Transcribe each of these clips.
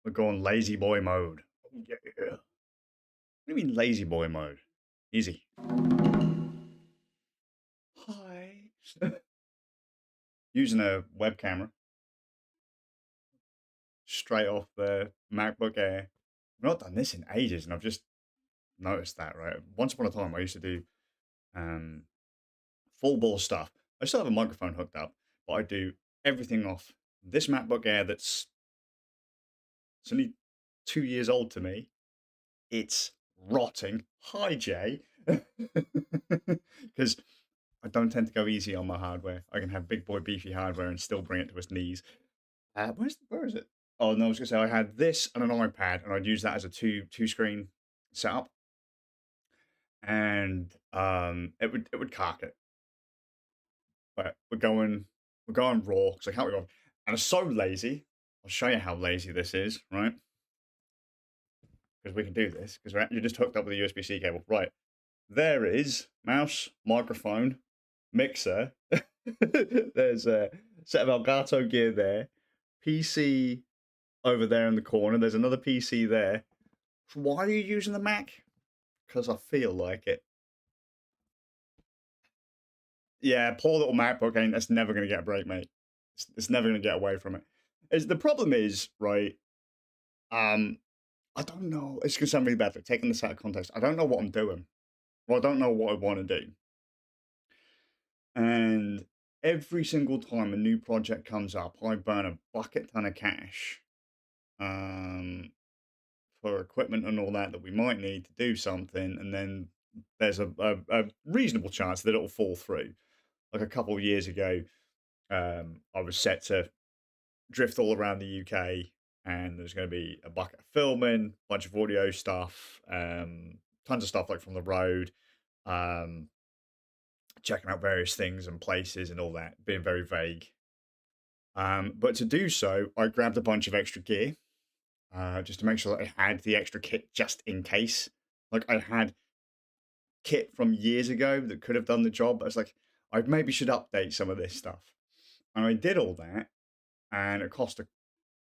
We're going lazy boy mode. Oh, yeah. What do you mean lazy boy mode? Easy. Hi. Using a web camera straight off the MacBook Air. I've not done this in ages, and I've just noticed that, right? Once upon a time, I used to do um, full bore stuff. I still have a microphone hooked up, but I do everything off this MacBook Air that's it's only 2 years old to me. It's rotting. Hi, Jay. Because I don't tend to go easy on my hardware. I can have big boy beefy hardware and still bring it to its knees. Where is it? Oh no, I was gonna say I had this and an iPad, and I'd use that as a two screen setup, and it would cark it. But we're going raw because I can't be bothered. And I'm so lazy. I'll show you how lazy this is, right? Because we can do this because you're just hooked up with a USB-C cable, right? There is mouse, microphone, mixer. There's a set of Elgato gear there, PC over there in the corner. There's another PC there. Why are you using the Mac? Because I feel like it. Yeah, poor little MacBook ain't. That's never gonna get a break, mate. It's never gonna get away from it. The problem is, right? Um, I don't know. It's gonna sound really bad, but taking this out of context, I don't know what I'm doing. Well, I don't know what I want to do. And every single time a new project comes up, I burn a bucket ton of cash um, for equipment and all that we might need to do something, and then there's a reasonable chance that it'll fall through. Like a couple of years ago, I was set to drift all around the UK, and there's going to be a bucket of filming, a bunch of audio stuff, tons of stuff like from the road, um, checking out various things and places and all that, being very vague. But to do so, I grabbed a bunch of extra gear just to make sure that I had the extra kit just in case. Like I had kit from years ago that could have done the job. But I was like, I maybe should update some of this stuff. And I did all that, and it cost a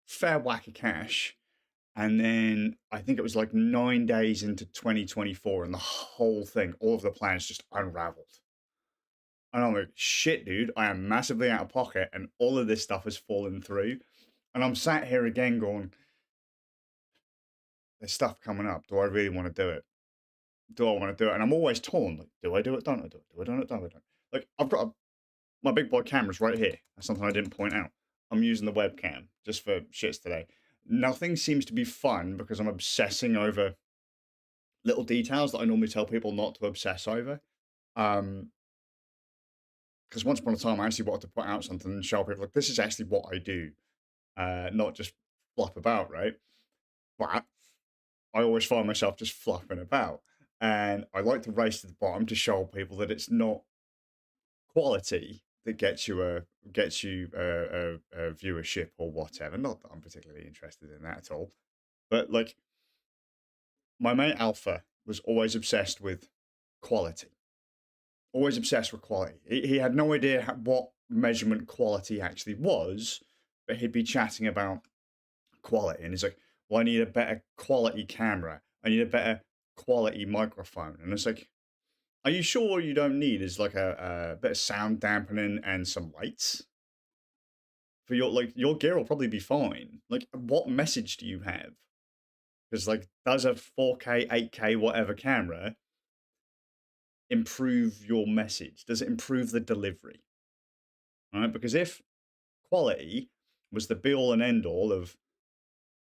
fair whack of cash. And then I think it was like 9 days into 2024, and the whole thing, all of the plans just unraveled. And I'm like, shit, dude, I am massively out of pocket, and all of this stuff has fallen through. And I'm sat here again going, there's stuff coming up. Do I really want to do it? Do I want to do it? And I'm always torn. Like, do I do it? Don't I do it? Do I do it? Don't I do it? Like, I've got my big boy cameras right here. That's something I didn't point out. I'm using the webcam just for shits today. Nothing seems to be fun because I'm obsessing over little details that I normally tell people not to obsess over. Because once upon a time, I actually wanted to put out something and show people, like, this is actually what I do, not just flop about, right? But I always find myself just flopping about. And I like to race to the bottom to show people that it's not quality that gets you a viewership or whatever. Not that I'm particularly interested in that at all. But like my mate Alpha was always obsessed with quality. Always obsessed with quality. He had no idea what measurement quality actually was, but he'd be chatting about quality. And he's like, well, I need a better quality camera. I need a better quality microphone. And it's like, are you sure you don't need is like a bit of sound dampening and some lights? For your gear will probably be fine. Like, what message do you have? Because like, does a 4K, 8K, whatever camera improve your message? Does it improve the delivery? All right, because if quality was the be all and end all of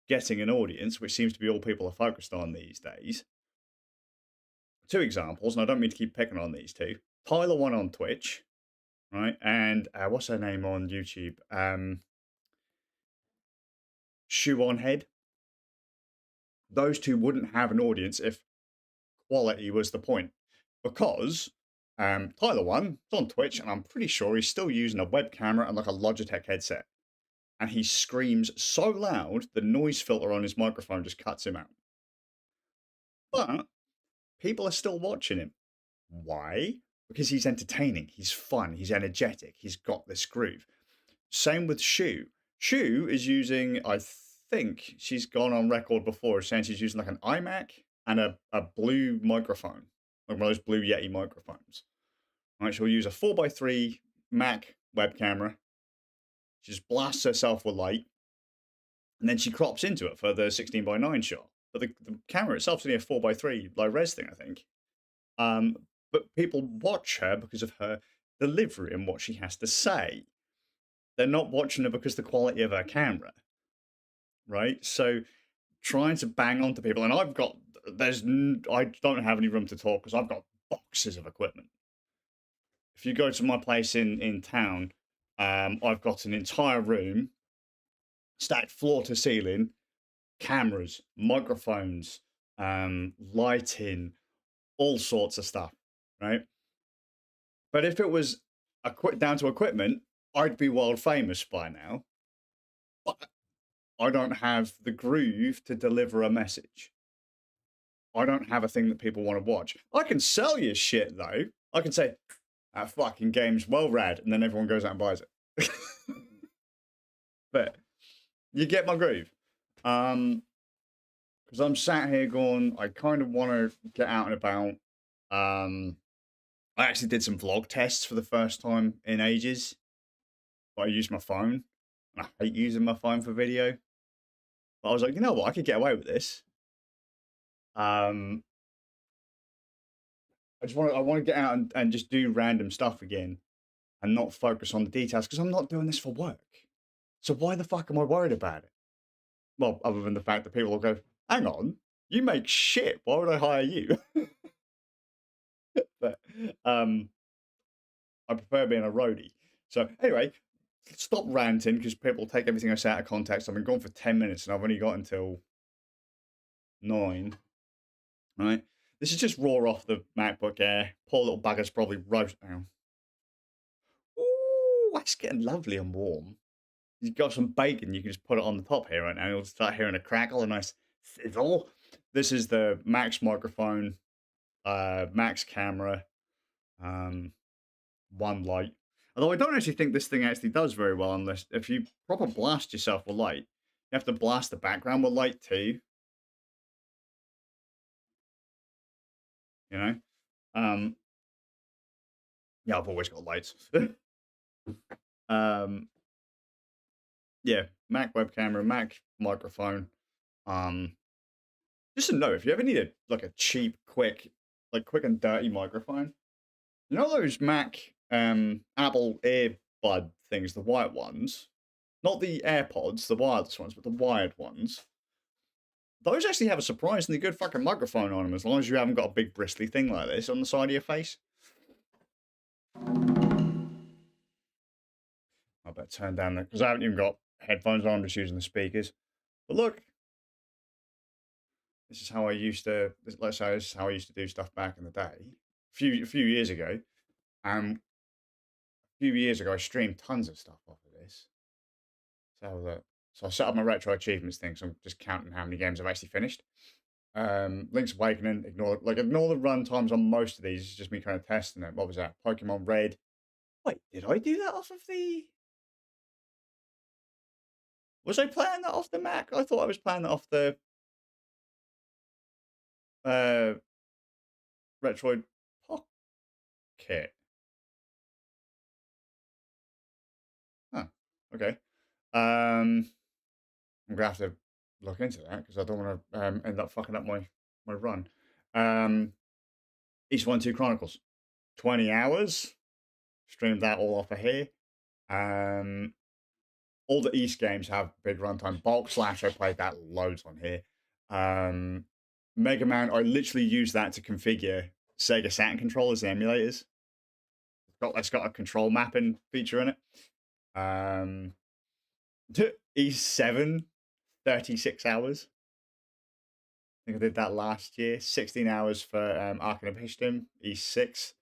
getting an audience, which seems to be all people are focused on these days. Two examples, and I don't mean to keep picking on these two. Tyler one on Twitch, right? And what's her name on YouTube? Shoe on Head. Those two wouldn't have an audience if quality was the point. Because Tyler one is on Twitch, and I'm pretty sure he's still using a web camera and like a Logitech headset. And he screams so loud, the noise filter on his microphone just cuts him out. But people are still watching him. Why? Because he's entertaining, he's fun, he's energetic, he's got this groove. Same with Shoe. Shoe is using, I think she's gone on record before saying she's using like an iMac and a blue microphone, like one of those blue Yeti microphones. Right, she'll use a 4x3 Mac web camera. She just blasts herself with light, and then she crops into it for the 16:9 shot. But the camera itself is only a 4x3 low res thing, I think. But people watch her because of her delivery and what she has to say. They're not watching her because of the quality of her camera, right? So trying to bang onto people, and I don't have any room to talk because I've got boxes of equipment. If you go to my place in town, I've got an entire room stacked floor to ceiling, cameras, microphones, lighting, all sorts of stuff, right? But if it was down to equipment, I'd be world famous by now. But I don't have the groove to deliver a message. I don't have a thing that people want to watch. I can sell you shit, though. I can say, that fucking game's well rad, and then everyone goes out and buys it. But you get my groove. Because I'm sat here going, I kind of want to get out and about. I actually did some vlog tests for the first time in ages. But I used my phone. And I hate using my phone for video. But I was like, you know what? I could get away with this. I want to get out and just do random stuff again and not focus on the details because I'm not doing this for work. So why the fuck am I worried about it? Well, other than the fact that people will go, hang on, you make shit. Why would I hire you? But I prefer being a roadie. So anyway, stop ranting because people take everything I say out of context. I've been gone for 10 minutes and I've only got until 9. Right? This is just raw off the MacBook Air. Poor little bugger's probably roast now. Ooh, that's getting lovely and warm. You've got some bacon, you can just put it on the top here right now. You'll start hearing a crackle, a nice sizzle. This is the Max microphone, Max camera, one light. Although I don't actually think this thing actually does very well unless if you proper blast yourself with light. You have to blast the background with light too. You know? Yeah, I've always got lights. Yeah, Mac web camera, Mac microphone. Just a note, if you ever need a cheap, quick and dirty microphone, you know those Mac Apple earbud things, the white ones, not the AirPods, the wireless ones, but the wired ones. Those actually have a surprisingly good fucking microphone on them, as long as you haven't got a big bristly thing like this on the side of your face. I better turn down that because I haven't even got headphones on. I'm just using the speakers. But look, this is how I used to. Let's say this is how I used to do stuff back in the day, a few years ago. A few years ago, I streamed tons of stuff off of this. So I set up my retro achievements thing. So I'm just counting how many games I've actually finished. Link's Awakening. Ignore the run times on most of these. It's just me kind of testing it. What was that? Pokemon Red. Wait, did I do that off of the? Was I playing that off the Mac? I thought I was playing that off the Retroid Pocket. Huh. Okay. I'm gonna have to look into that because I don't want to end up fucking up my run. East 1 2 Chronicles, 20 hours. Streamed that all off of here. All the East games have big runtime. Bulk Slash, I played that loads on here. Mega Man, I literally use that to configure Sega Saturn controllers and emulators. It's got a control mapping feature in it. East 7, 36 hours. I think I did that last year. 16 hours for Ark and Piston. East 6.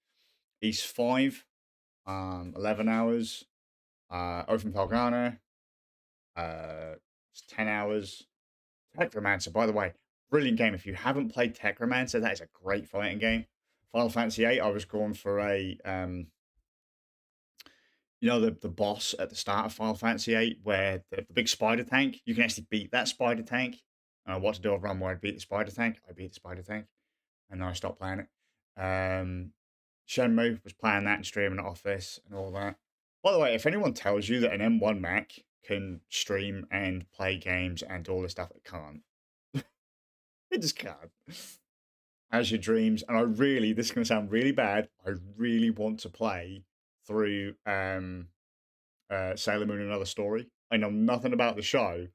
East 5, 11 hours. Open Pelgana, 10 hours. Techromancer, by the way, brilliant game. If you haven't played Techromancer, that is a great fighting game. Final Fantasy VIII, I was going for a, You know, the boss at the start of Final Fantasy VIII, where the big spider tank, you can actually beat that spider tank. What to do a run where I beat the spider tank? I beat the spider tank, and then I stopped playing it. Shenmue was playing that and streaming it off this and all that. By the way, if anyone tells you that an M1 Mac can stream and play games and do all this stuff, it can't. It just can't. As your dreams, and I really, this is going to sound really bad, I really want to play through Sailor Moon Another Story. I know nothing about the show,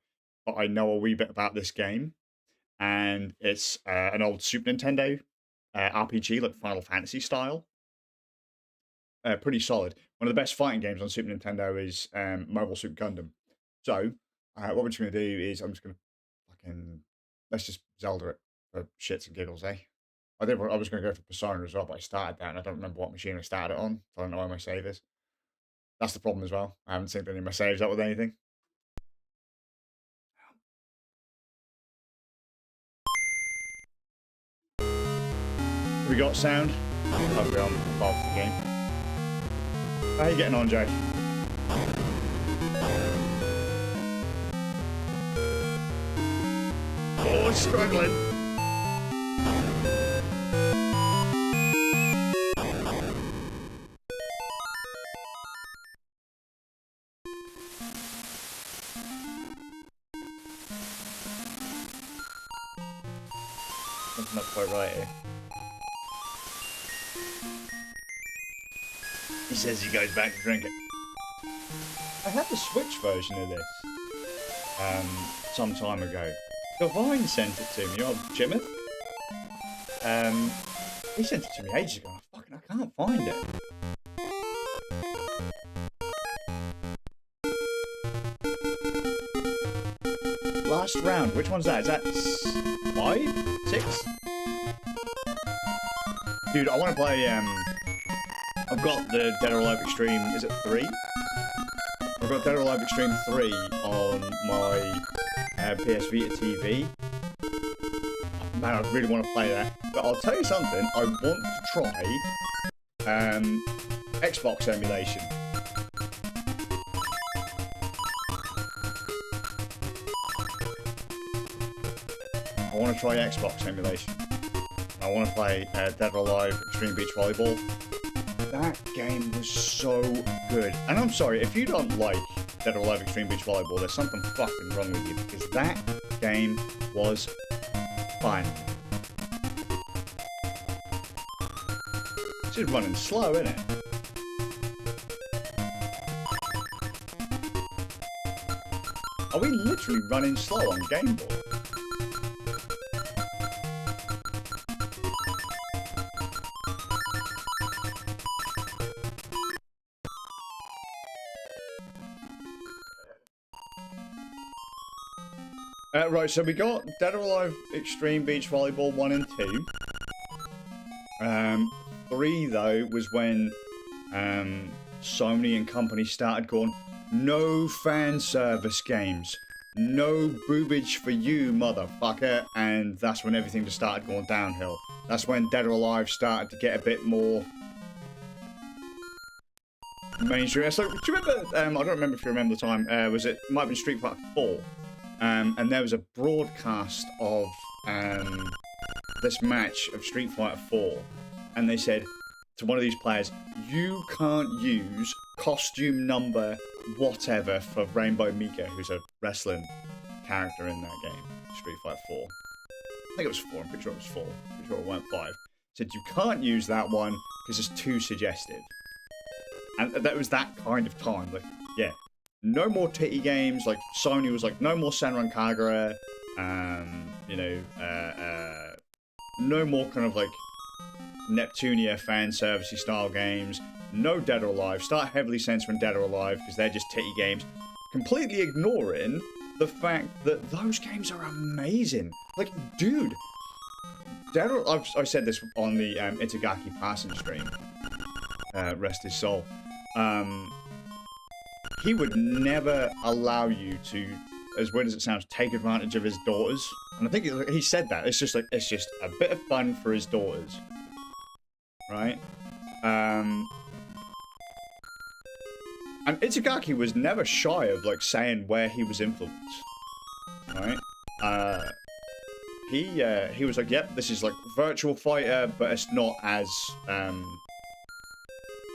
but I know a wee bit about this game. And it's an old Super Nintendo RPG, like Final Fantasy style. Pretty solid. One of the best fighting games on Super Nintendo is Mobile Suit Gundam. So, what we're just going to do is I'm just going to fucking... Let's just Zelda it for shits and giggles, eh? I was going to go for Persona as well, but I started that and I don't remember what machine I started it on. So I don't know where my save is. That's the problem as well. I haven't synced any of my saves up with anything. We got sound. Probably on above the game. How are you getting on, Jay? Oh, struggling. Something not quite right here. He says he goes back to drink it. I had the Switch version of this some time ago. Divine sent it to me, old Jimmy. He sent it to me ages ago. I can't find it. Last round. Which one's that? Is that 5? 6? Dude, I want to play. I've got the Dead or Alive Extreme. Is it 3? I've got Dead or Alive Extreme 3 on my PS Vita TV. Man, I really want to play that. But I'll tell you something. I want to try Xbox emulation. I want to try Xbox emulation. I want to play Dead or Alive Extreme Beach Volleyball. That game was so good. And I'm sorry, if you don't like Dead or Alive Extreme Beach Volleyball, there's something fucking wrong with you, because that game was fun. It's just running slow, isn't it? Are we literally running slow on Game Boy? Right, so we got Dead or Alive Extreme Beach Volleyball 1 and 2. 3, though, was when Sony and company started going, no fan service games. No boobage for you, motherfucker. And that's when everything just started going downhill. That's when Dead or Alive started to get a bit more mainstream. So, do you remember, I don't remember if you remember the time, it might have been Street Fighter 4. And there was a broadcast of this match of Street Fighter 4, and they said to one of these players, you can't use costume number whatever for Rainbow Mika, who's a wrestling character in that game, Street Fighter 4. I think it was 4, I'm pretty sure it was 4, pretty sure it weren't 5. Said you can't use that one because it's too suggestive. And that was that kind of time, like, yeah. No more titty games, like, Sony was like, no more Senran Kagura, no more kind of, like, Neptunia fan servicey style games, no Dead or Alive, start heavily censoring Dead or Alive, because they're just titty games, completely ignoring the fact that those games are amazing. Like, dude, Dead or I said this on the Itagaki passing stream, rest his soul, he would never allow you to, as weird as it sounds, take advantage of his daughters. And I think he said that. It's just like, it's just a bit of fun for his daughters. Right? And And Itagaki was never shy of, like, saying where he was influenced, right? He was like, yep, this is, like, Virtual Fighter, but it's not as,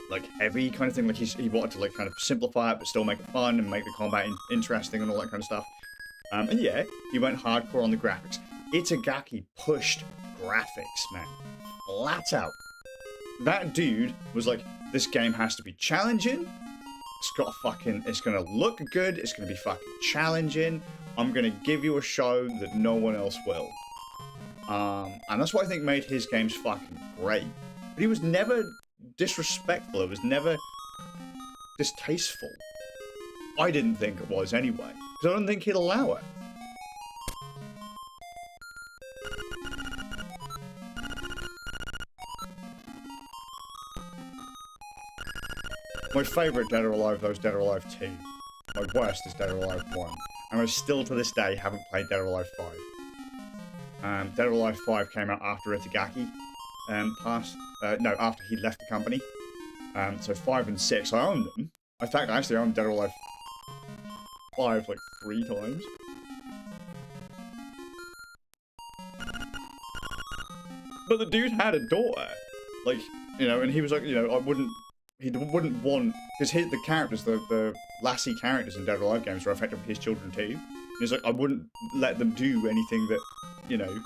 like, heavy kind of thing. Like, he wanted to, like, kind of simplify it, but still make it fun and make the combat interesting and all that kind of stuff. And yeah, he went hardcore on the graphics. Itagaki pushed graphics, man. Flat out. That dude was like, this game has to be challenging. It's gonna look good. It's gonna be fucking challenging. I'm gonna give you a show that no one else will. And that's what I think made his games fucking great. But he was never disrespectful. It was never distasteful. I didn't think it was anyway. Because I don't think he'd allow it. My favourite Dead or Alive, though, is Dead or Alive 2. My worst is Dead or Alive 1. And I still, to this day, haven't played Dead or Alive 5. Dead or Alive 5 came out after Itagaki after he left the company. So 5 and 6, I owned them. In fact, I actually owned Dead or Alive 5 like 3 times. But the dude had a daughter. Like, you know, and he was like, you know, he wouldn't want, because the characters, the lassie characters in Dead or Alive games are effectively his children too. And he's like, I wouldn't let them do anything that, you know.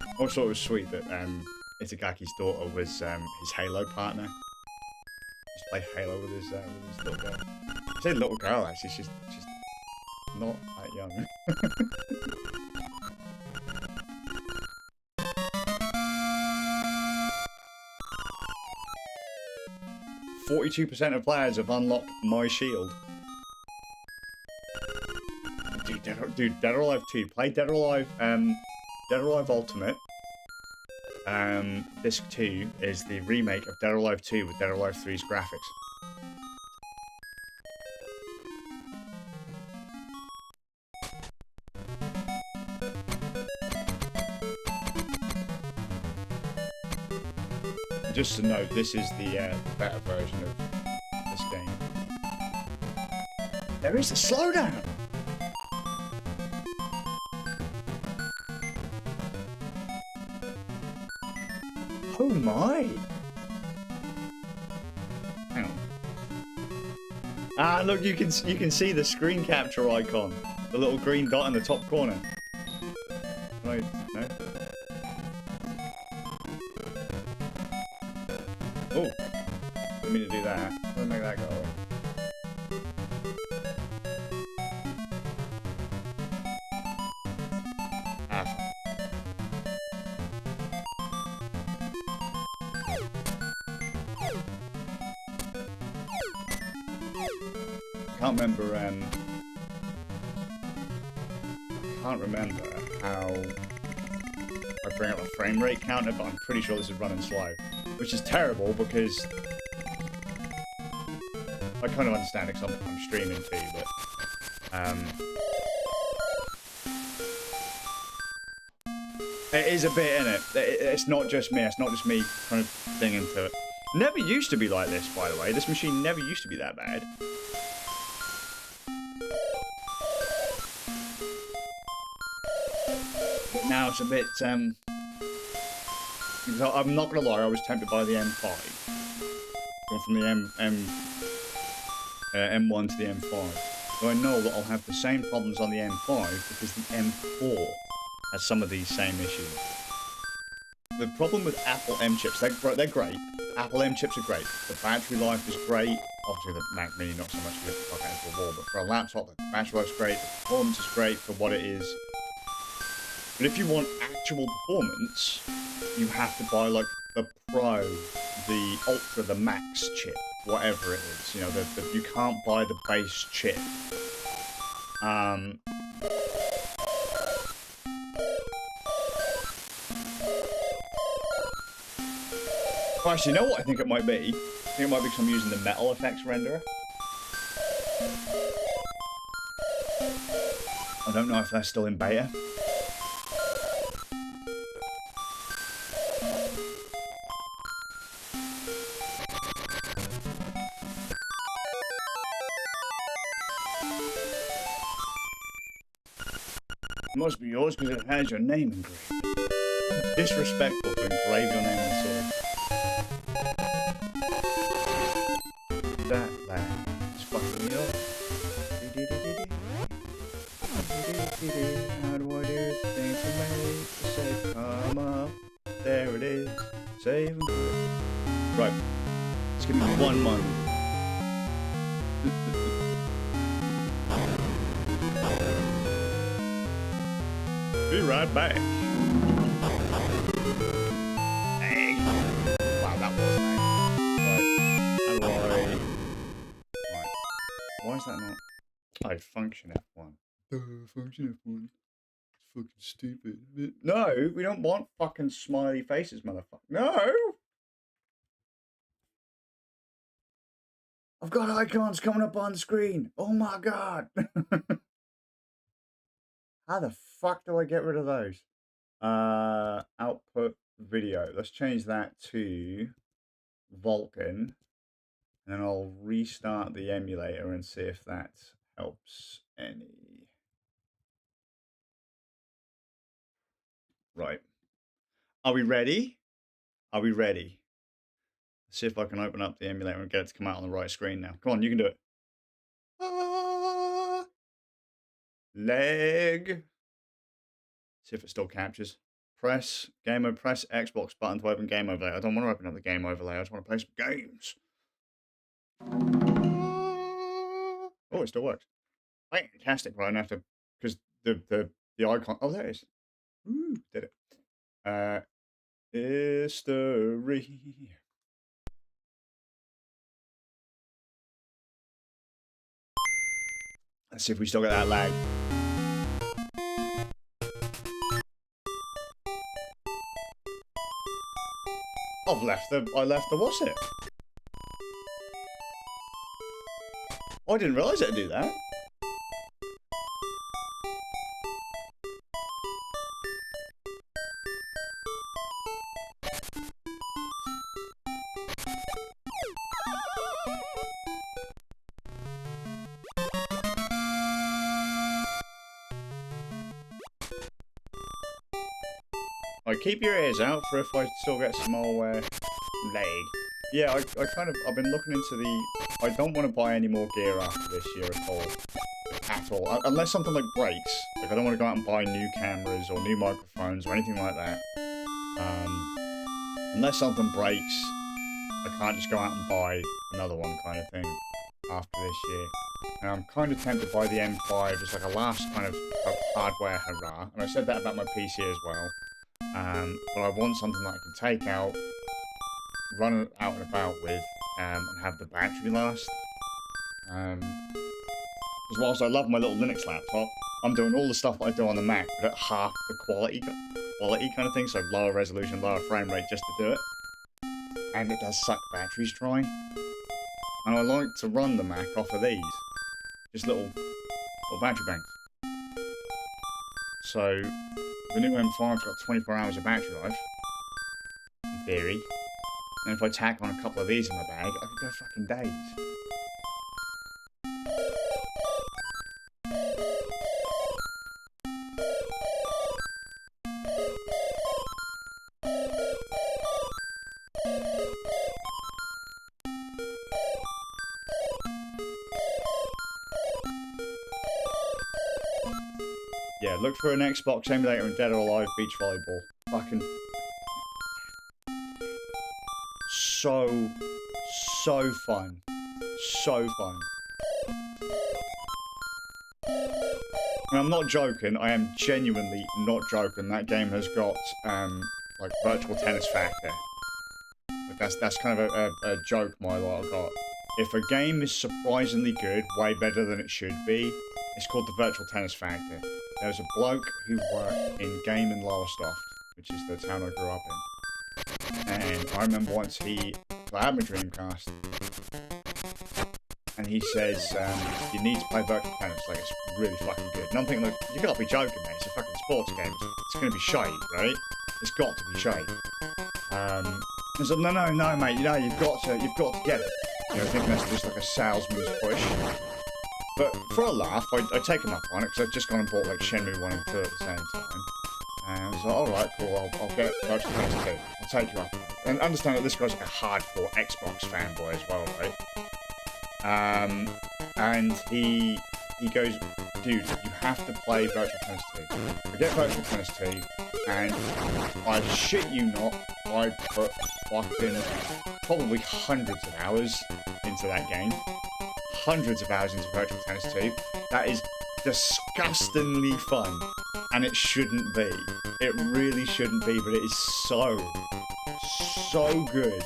I also thought it was sweet that Itagaki's daughter was his Halo partner. He used to play Halo with his little girl. I say little girl, actually, she's not that young. 42% of players have unlocked My Shield. Dude, Dead or Alive 2. Play Dead or Alive Ultimate. Disc 2 is the remake of Dead or Alive 2 with Dead or Alive 3's graphics. Just to note, this is the better version of this game. There is a slowdown! Oh my! Hang on. Ah, look, you can see the screen capture icon. The little green dot in the top corner. Right, no? Oh, didn't mean to do that. I'm gonna make that go away. I can't remember how I bring up a frame rate counter, but I'm pretty sure this is running slow. Which is terrible because I kind of understand it because I'm streaming too, but it is a bit in it. It's not just me. It's not just me kind of thing into it. Never used to be like this, by the way. This machine never used to be that bad. But now it's a bit I'm not gonna lie, I was tempted by the M5. Going from the M1 to the M5. So I know that I'll have the same problems on the M5 because the M4 has some of these same issues. The problem with Apple M chips, they're great. Apple M chips are great. The battery life is great. Obviously the Mac Mini not so much to plug it into a wall, but for a laptop, the battery life's great. The performance is great for what it is. But if you want actual performance, you have to buy like the Pro, the Ultra, the Max chip, whatever it is. You know, you can't buy the base chip. Well, actually, you know what I think it might be? I think it might be because I'm using the Metal Effects renderer. I don't know if that's still in beta. It must be yours because it has your name engraved. Disrespectful to engrave your name on the sword. That lad is fucking me up. How do I do the things to make the safe come up? There it is. Save and good. Right. Just give me 1 moment. Be right back. Hey. Wow, that was nice. Right. How do I... Right. Why is that not... Oh, function F1. Function F1. It's fucking stupid. No, we don't want fucking smiley faces, motherfucker. No! I've got icons coming up on the screen. Oh my god. How the fuck do I get rid of those? Output video. Let's change that to Vulkan. And then I'll restart the emulator and see if that helps any. Right. Are we ready? Are we ready? Let's see if I can open up the emulator and get it to come out on the right screen now. Come on, you can do it. Leg. See if it still captures. Press Xbox button to open game overlay. I don't want to open up the game overlay. I just want to play some games. Oh, it still works. Fantastic. Right, I don't have to, because the icon. Oh, there it is. Ooh, did it. History. Let's see if we still get that lag. I left the what's it? Oh, I didn't realise it'd do that. Right, keep your ears out for if I still get some more lag. Yeah, I've been looking into the... I don't want to buy any more gear after this year at all. At all. Unless something like breaks. Like, I don't want to go out and buy new cameras or new microphones or anything like that. Unless something breaks, I can't just go out and buy another one kind of thing after this year. And I'm kind of tempted by the M5 as like a last kind of hardware hurrah. And I said that about my PC as well. But I want something that I can take out, run it out and about with, and have the battery last. Because whilst I love my little Linux laptop, I'm doing all the stuff that I do on the Mac, but at half the quality kind of thing, so lower resolution, lower frame rate just to do it. And it does suck batteries dry. And I like to run the Mac off of these. Just little battery banks. So, the new M5's got 24 hours of battery life, in theory. And if I tack on a couple of these in my bag, I could go fucking days. Yeah, look for an Xbox emulator in Dead or Alive Beach Volleyball. Fucking... So fun. So fun. And I'm not joking, I am genuinely not joking. That game has got, like, virtual tennis factor. Like, that's kind of a joke my lot have got. If a game is surprisingly good, way better than it should be, it's called the virtual tennis factor. There was a bloke who worked in Game in Lowestoft, which is the town I grew up in. And I remember once I had my Dreamcast, and he says, you need to play virtual tennis, like, it's really fucking good. And I'm thinking, like, you gotta be joking, mate, it's a fucking sports game, it's gonna be shite, right? It's got to be shite. He said, no, mate, you know, you've got to get it. You know, I think that's just like a salesman's push. But for a laugh, I take him up on it, because I've just gone and bought like Shenmue 1 and 2 at the same time. And I was like, alright, cool, I'll get Virtual Tennis 2. I'll take you up on it. And understand that this guy's like a hardcore Xbox fanboy as well, right? And he goes, dude, you have to play Virtual Tennis 2. I get Virtual Tennis 2, and I shit you not, I put fucking probably hundreds of hours into that game. Hundreds of hours into Virtual Tennis 2. That is disgustingly fun, and it shouldn't be. It really shouldn't be, but it is so good.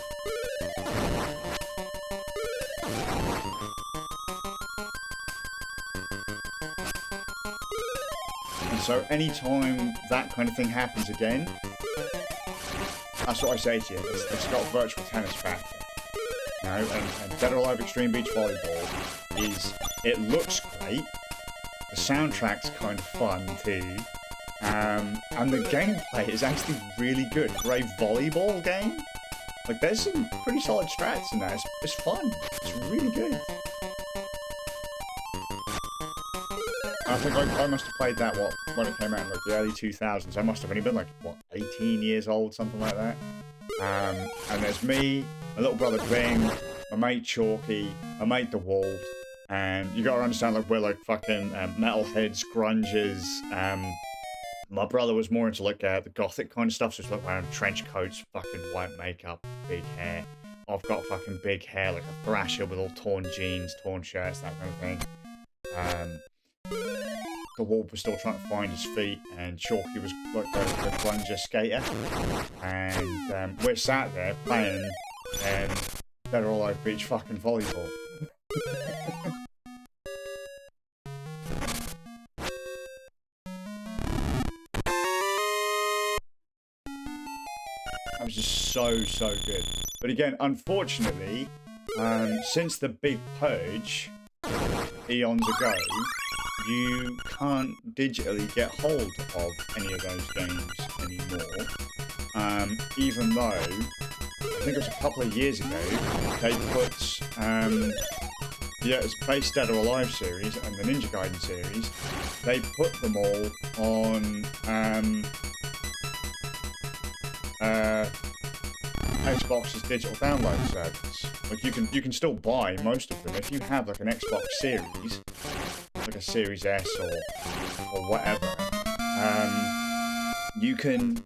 And so anytime that kind of thing happens again, that's what I say to you. It's got a virtual tennis factor. You know, and Dead or Alive Extreme Beach Volleyball it looks great. The soundtrack's kind of fun too. And the gameplay is actually really good for a volleyball game. Like, there's some pretty solid strats in that. It's fun. It's really good. I think I must have played that, when it came out in like the early 2000s. I must have only been like, 18 years old, something like that. And there's me, my little brother Bing, my mate Chalky, my mate The Wald, and you gotta understand, like, we're like fucking metalheads, grungers. My brother was more into like the gothic kind of stuff, so it's like wearing trench coats, fucking white makeup, big hair. I've got fucking big hair, like a thrasher with all torn jeans, torn shirts, that kind of thing. The Wolf was still trying to find his feet, and Chalky was like the plunger skater. And we're sat there playing Dead or Alive Beach fucking volleyball. That was just so good. But again, unfortunately, since the big purge eons ago, you can't digitally get hold of any of those games anymore. Even though, I think it was a couple of years ago, they put the Space Dead or Alive series and the Ninja Gaiden series, they put them all on Xbox's digital download service. Like, you can still buy most of them if you have like an Xbox series, like a Series S or whatever. You can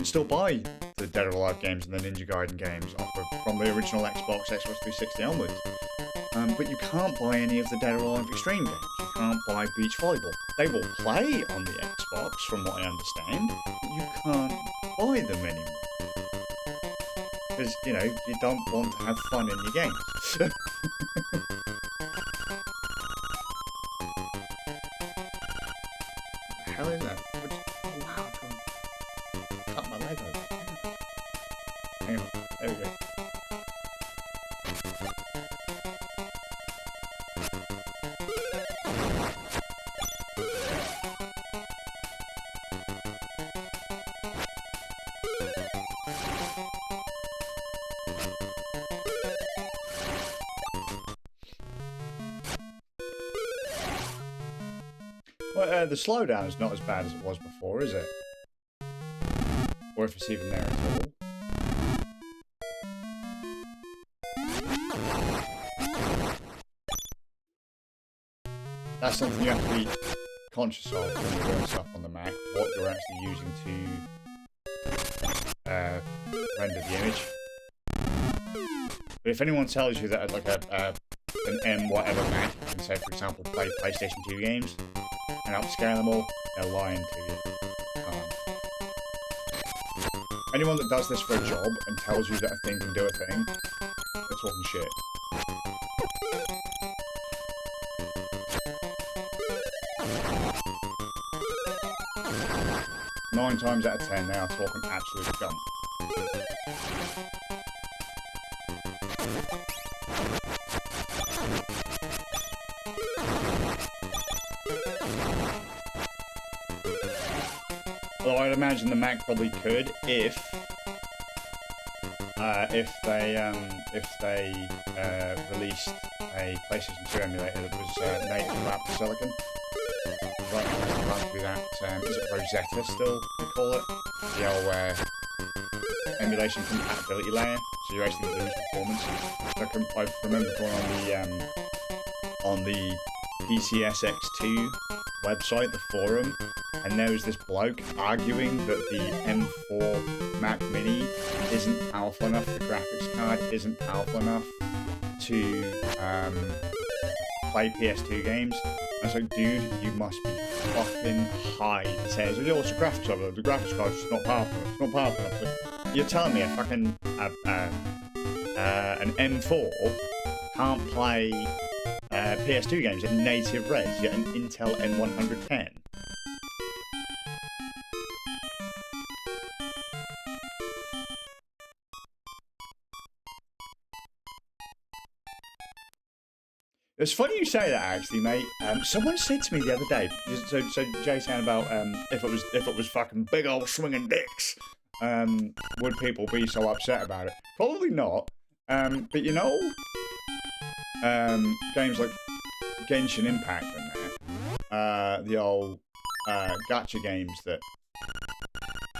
still buy the Dead or Alive games and the Ninja Gaiden games from the original Xbox 360 onwards. But you can't buy any of the Dead or Alive Extreme games. You can't buy Beach Volleyball. They will play on the Xbox, from what I understand, but you can't buy them anymore. Because, you know, you don't want to have fun in your games. What the hell is that? Wow, I cut my leg open. Hang on, there we go. Well, the slowdown is not as bad as it was before, is it? Or if it's even there at all. That's something you have to be conscious of when you're doing stuff on the Mac, what you're actually using to render the image. But if anyone tells you that like an M whatever Mac can say, for example, play PlayStation 2 games and upscale them all, they're lying to you. Anyone that does this for a job and tells you that a thing can do a thing, they're talking shit. Nine times out of 10, they are talking absolute scum. Although I'd imagine the Mac probably could if if they released a PlayStation 2 emulator that was native to Apple Silicon. Right, run through that. Is it Rosetta still? They call it the old emulation compatibility layer, so you actually lose performance. So I remember going on the PCSX2 website, the forum, and there was this bloke arguing that the M4 Mac Mini isn't powerful enough, the graphics card isn't powerful enough to play PS2 games. I was like, dude, you must be fucking high. He says, yo, what's the graphics of it? The graphics card's just not powerful enough. It's not powerful enough. Like, you're telling me a fucking an M4 can't play PS2 games in native res, yet an Intel N110. It's funny you say that, actually, mate. Someone said to me the other day. So Jay saying about if it was fucking big old swinging dicks, would people be so upset about it? Probably not. But you know, games like Genshin Impact and that, the old gacha games that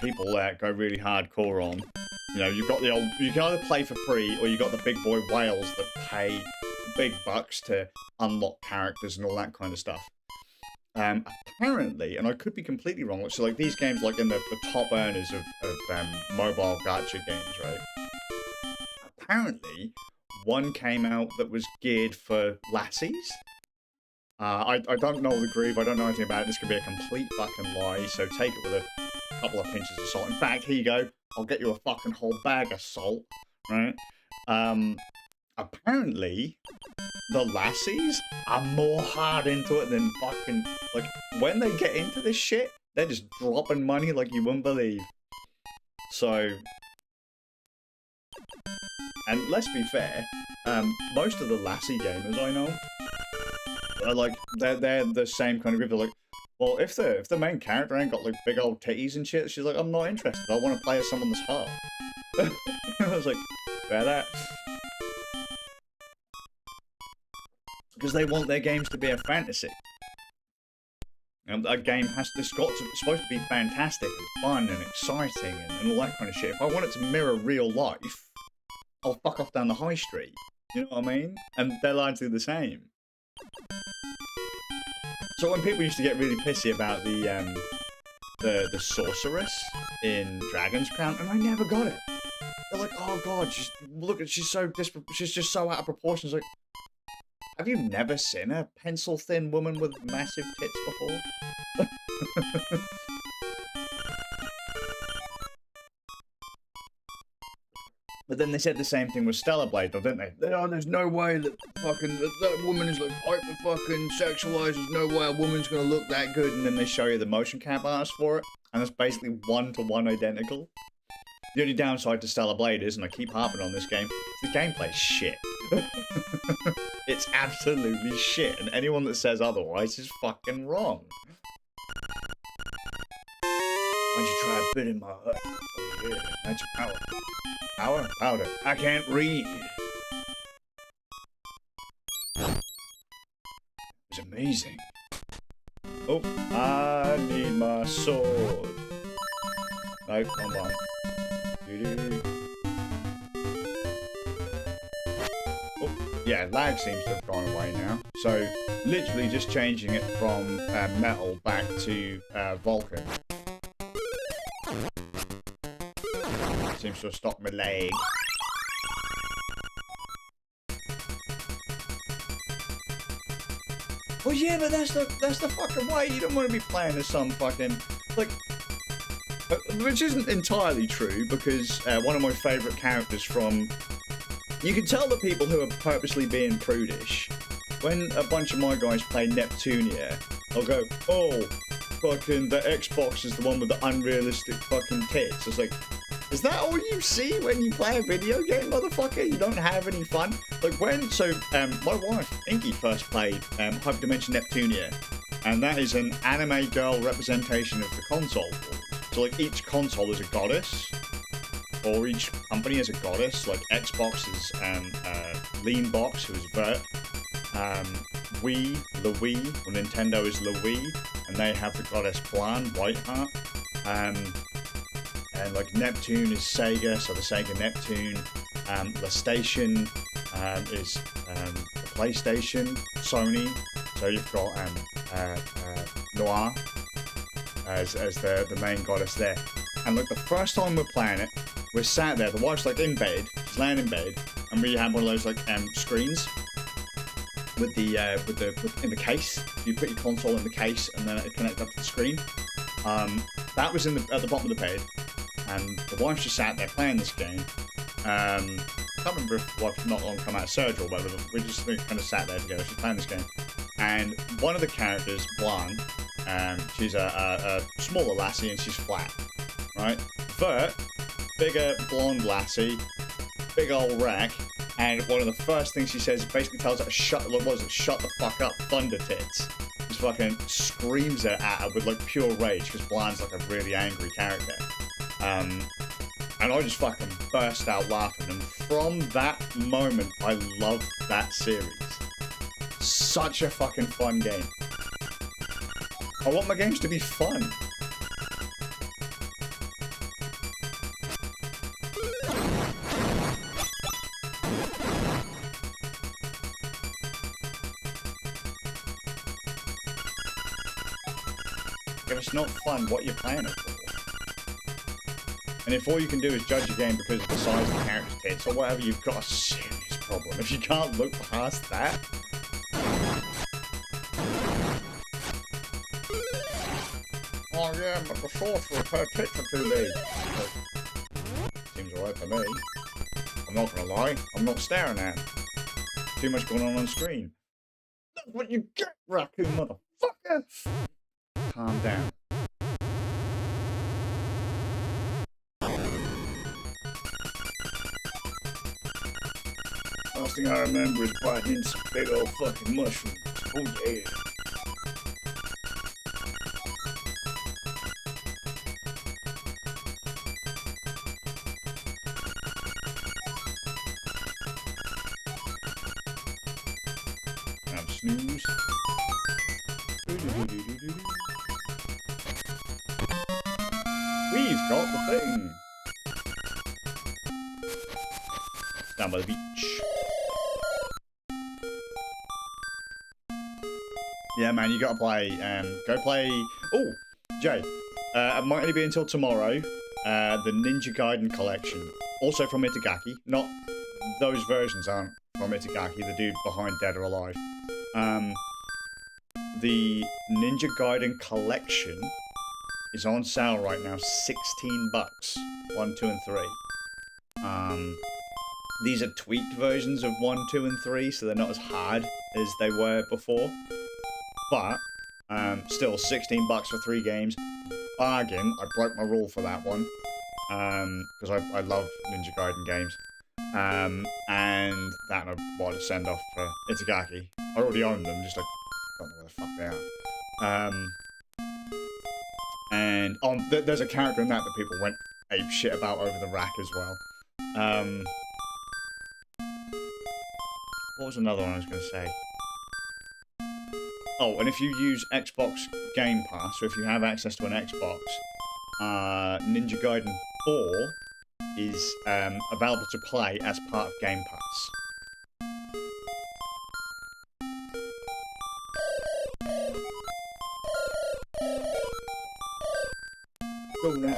people go really hardcore on. You know, you've got the old. You can either play for free or you got the big boy whales that pay big bucks to unlock characters and all that kind of stuff. Apparently, and I could be completely wrong, so like these games, like in the top earners of mobile gacha games, right? Apparently, one came out that was geared for lassies. I don't know the groove, I don't know anything about it, this could be a complete fucking lie, so take it with a couple of pinches of salt. In fact, here you go, I'll get you a fucking whole bag of salt, right? Apparently, the lassies are more hard into it than fucking, like, when they get into this shit, they're just dropping money like you wouldn't believe. So, and let's be fair, most of the lassie gamers I know are like, they're the same kind of group. They're like, well, if the main character ain't got like big old titties and shit, she's like, I'm not interested. I want to play as someone that's hot. I was like, fair that. Because they want their games to be a fantasy. And a game it's supposed to be fantastic and fun and exciting and all that kind of shit. If I want it to mirror real life, I'll fuck off down the high street. You know what I mean? And they're largely the same. So when people used to get really pissy about the sorceress in Dragon's Crown, and I never got it. They're like, oh god, she's just so out of proportion. It's like, have you never seen a pencil-thin woman with massive tits before? But then they said the same thing with Stellar Blade, though, didn't they? Oh, there's no way that fucking that woman is like hyper fucking sexualized. There's no way a woman's gonna look that good. And then they show you the motion cap artist for it, and it's basically 1-to-1 identical. The only downside to Stellar Blade is, and I keep harping on this game, is the gameplay's shit. It's absolutely shit, and anyone that says otherwise is fucking wrong. Why don't you try a bit in my hut? Oh yeah, magic power. Power? Powder. I can't read. It's amazing. Oh, I need my sword. No, come on. Oh, yeah, lag seems to have gone away now. So, literally just changing it from metal back to Vulcan. Seems to have stopped my lag. Well, yeah, but that's the fucking way. You don't want to be playing as some fucking like. Which isn't entirely true, because one of my favourite characters from... You can tell the people who are purposely being prudish. When a bunch of my guys play Neptunia, they'll go, oh, fucking the Xbox is the one with the unrealistic fucking tits. It's like, is that all you see when you play a video game, motherfucker? You don't have any fun? Like my wife, Inky, first played Hyperdimension Neptunia, and that is an anime girl representation of the console. So like each console is a goddess, or each company has a goddess. Like Xbox is Lean Box, who is Vert. Wii, or Nintendo is Louis, and they have the goddess Blanc, Whiteheart. And like Neptune is Sega, so the Sega Neptune. The Station is the PlayStation, Sony. So you've got Noir as the main goddess there. And like the first time we're playing it, we're sat there. The wife's like in bed, she's laying in bed, and we have one of those like screens with the in the case. You put your console in the case, and then it connects up to the screen. That was at the bottom of the bed, and the wife just sat there playing this game. I can't remember if the wife not long come out of surgery or whatever, but we just kind of sat there together. She's playing this game, and one of the characters, Blanc, she's a smaller lassie and she's flat, right? Vert, bigger blonde lassie, big old wreck, and one of the first things she says basically tells her to shut the fuck up, thunder tits. Just fucking screams it at her with like pure rage, because Blanc's like a really angry character. And I just fucking burst out laughing, and from that moment, I loved that series. Such a fucking fun game. I want my games to be fun. If it's not fun, what are you playing it for? And if all you can do is judge a game because of the size of the character's tits or whatever, you've got a serious problem. If you can't look past that. Oh yeah, but the sorcerer her tits are too big. Seems alright for me. I'm not gonna lie, I'm not staring at it. Too much going on screen. That's what you get, raccoon motherfucker! Calm down. Last thing I remember is biting some big old fucking mushrooms. Oh yeah. Now snooze. We've got the thing. Down by the beach. Yeah, man, you gotta play, go play... Oh, Jay, it might only be until tomorrow, the Ninja Gaiden collection, also from Itagaki, not, those versions aren't from Itagaki, the dude behind Dead or Alive. The Ninja Gaiden collection is on sale right now, $16, 1, 2, and 3. These are tweaked versions of 1, 2, and 3, so they're not as hard as they were before. But, still, $16 for 3 games. Bargain. I broke my rule for that one. Because I love Ninja Gaiden games. And that I wanted to send off for Itagaki. I already own them, just like, don't know where the fuck they are. And, there's a character in that people went ape shit about over the rack as well. What was another one I was going to say? Oh, and if you use Xbox Game Pass, so if you have access to an Xbox, Ninja Gaiden 4 is available to play as part of Game Pass. Go now.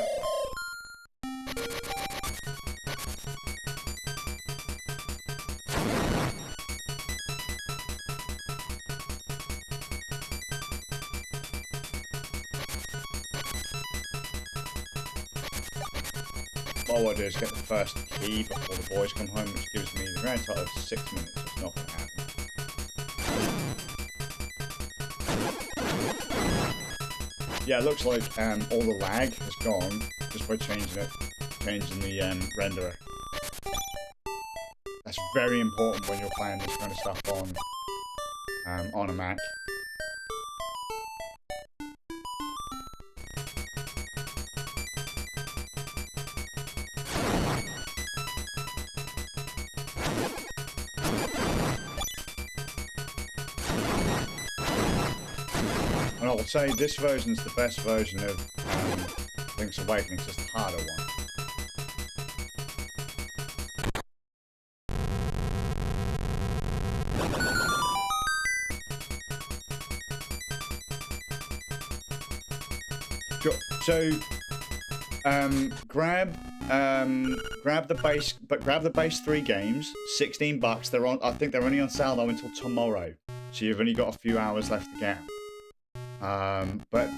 What I want to do is get the first key before the boys come home, which gives me the grand total of 6 minutes. It's not going to happen. Yeah, it looks like all the lag has gone just by changing the renderer. That's very important when you're playing this kind of stuff on a Mac. I'll say this version's the best version of Link's Awakening, it's just the harder one. Sure. So, grab the base 3 games, $16. They're on. I think they're only on sale though until tomorrow, so you've only got a few hours left to get. But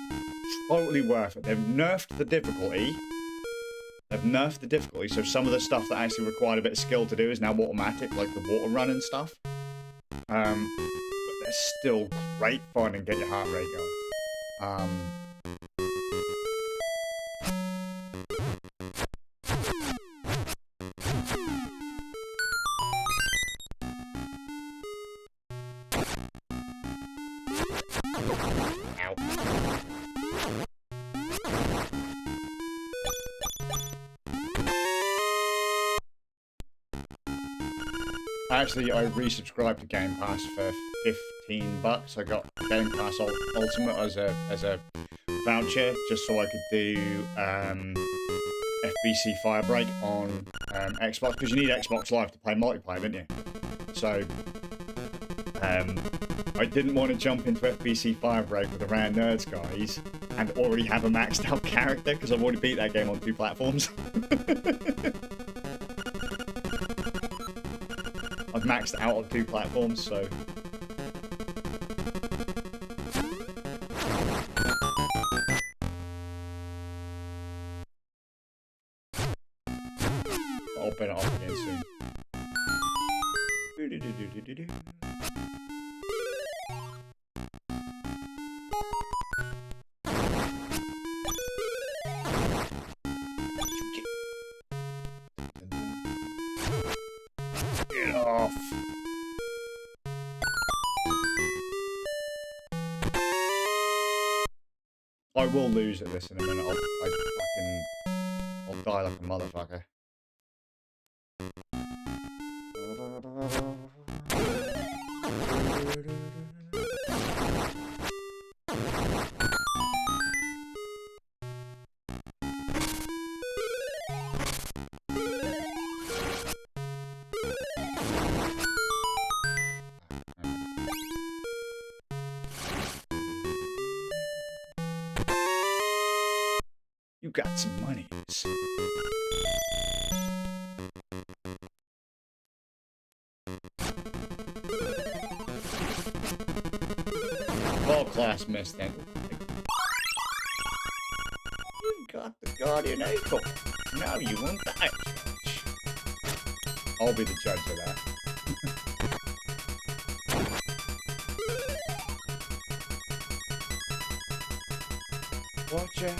totally worth it. They've nerfed the difficulty. So some of the stuff that actually required a bit of skill to do is now automatic, like the water run and stuff. But they're still great fun and get your heart rate going. Actually, I resubscribed to Game Pass for $15. I got Game Pass Ultimate as a voucher just so I could do FBC Firebreak on Xbox, because you need Xbox Live to play multiplayer, don't you? So I didn't want to jump into FBC Firebreak with the Rare Nerds guys and already have a maxed out character, because I've already beat that game on 2 platforms. I've maxed out on 2 platforms, so... I'll bet it off again soon. Get off! I will lose at this in a minute. I'll die like a motherfucker. You got some monies. World class Misc. You got the Guardian Ankle. Now you want the ice match. I'll be the judge of that. Watch out.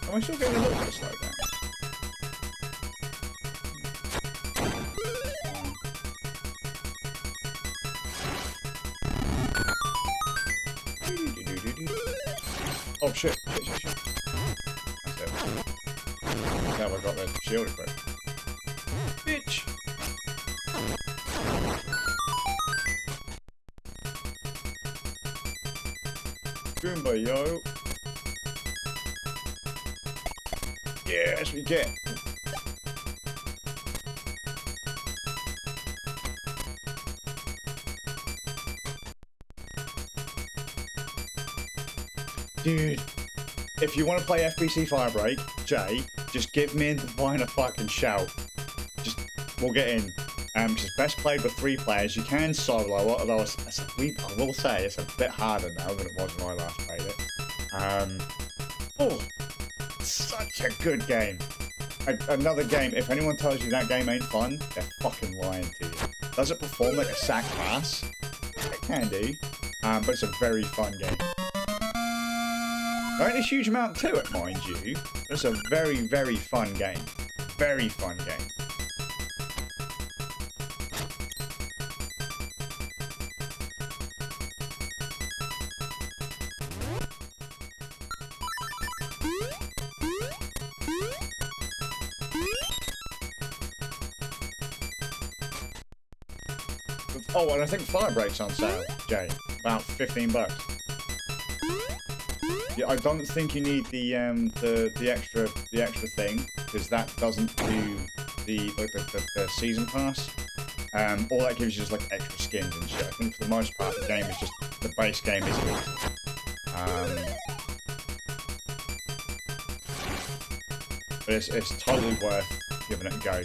Am I still getting a little bit of slowdown? Oh shit. That's it. Now I got the shield equipped. Bitch! Goomba, yo! Yes, we get. Dude, if you want to play FBC Firebreak, Jay, just give me and Divine a fucking shout. We'll get in. It's best played with 3 players. You can solo, although I will say it's a bit harder now than it was when I last played it. Oh, such a good game. Another game, if anyone tells you that game ain't fun, they're fucking lying to you. Does it perform like a sack class? It can do, but it's a very fun game. There ain't a huge amount to it, mind you. It's a very, very fun game. Very fun game. Oh, and I think Firebreak's on sale, Jay. about 15 bucks. Yeah, I don't think you need the extra thing, because that doesn't do the season pass. All that gives you is like extra skins and shit. I think for the most part the game is just the base game is good. But it's totally worth giving it a go.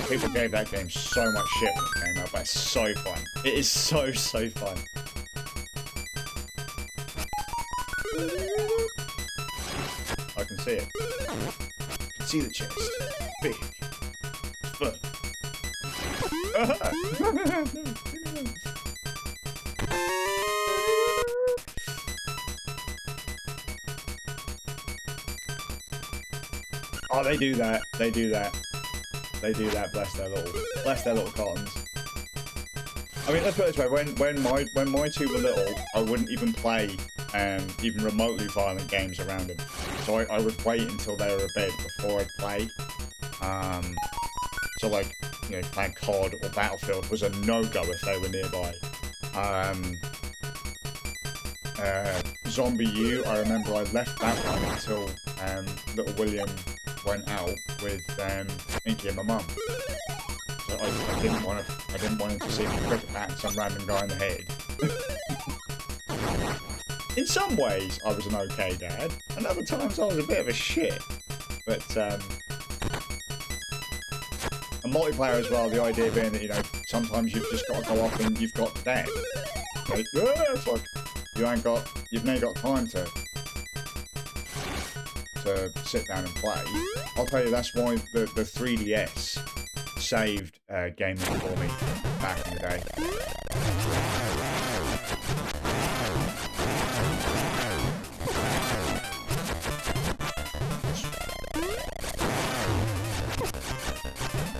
People gave that game so much shit when it came out, but it's so fun. It is so fun. I can see it. I can see the chest. Big. Fun. Oh, they do that. They do that. They do that. Bless their little cottons. I mean, let's put it this way: when my two were little, I wouldn't even play even remotely violent games around them. So I would wait until they were a bed before I'd play. So like, you know, playing COD or Battlefield was a no-go if they were nearby. Zombie U, I remember I left that one until little William went out with Inky and my mum. So I didn't want him to see me cricket bat some random guy in the head. In some ways, I was an okay dad, and other times I was a bit of a shit. But and multiplayer as well. The idea being that, you know, sometimes you've just got to go off and you've got to dad. Like, it's like you've now got time to sit down and play. I'll tell you, that's why the 3DS saved gaming for me back in the day.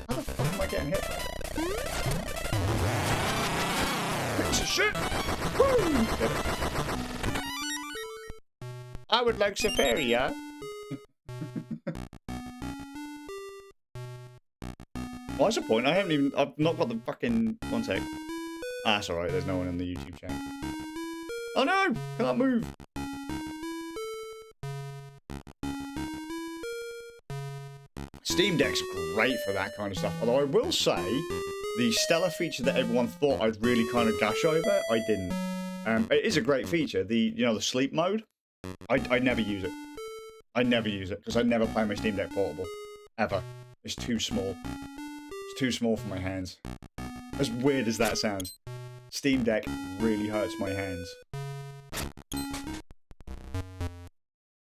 How the fuck am I getting hit? Piece of shit! Woo! I would like superior. What's the point? I've not got the fucking... One sec. Ah, that's alright, there's no one in the YouTube chat. Oh no! Can't move! Steam Deck's great for that kind of stuff. Although I will say, the stellar feature that everyone thought I'd really kind of gush over, I didn't. It is a great feature. The sleep mode. I never use it. I never use it because I never play my Steam Deck portable, ever. It's too small. It's too small for my hands. As weird as that sounds, Steam Deck really hurts my hands.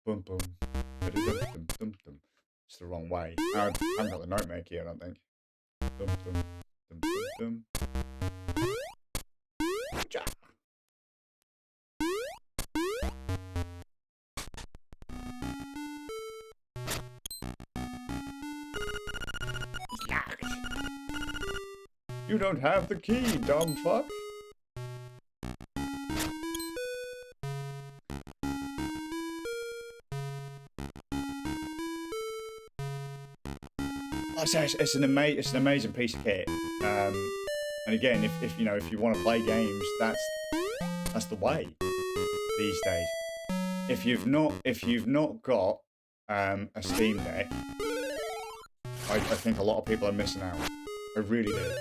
Boom boom. It's the wrong way. I haven't got the notemaker here, I don't think. Dum, dum, dum, dum, dum. Ja. You don't have the key, dumb fuck. It's an amazing piece of kit. And again, if you want to play games, that's the way these days. If you've not got a Steam Deck, I think a lot of people are missing out. I really do.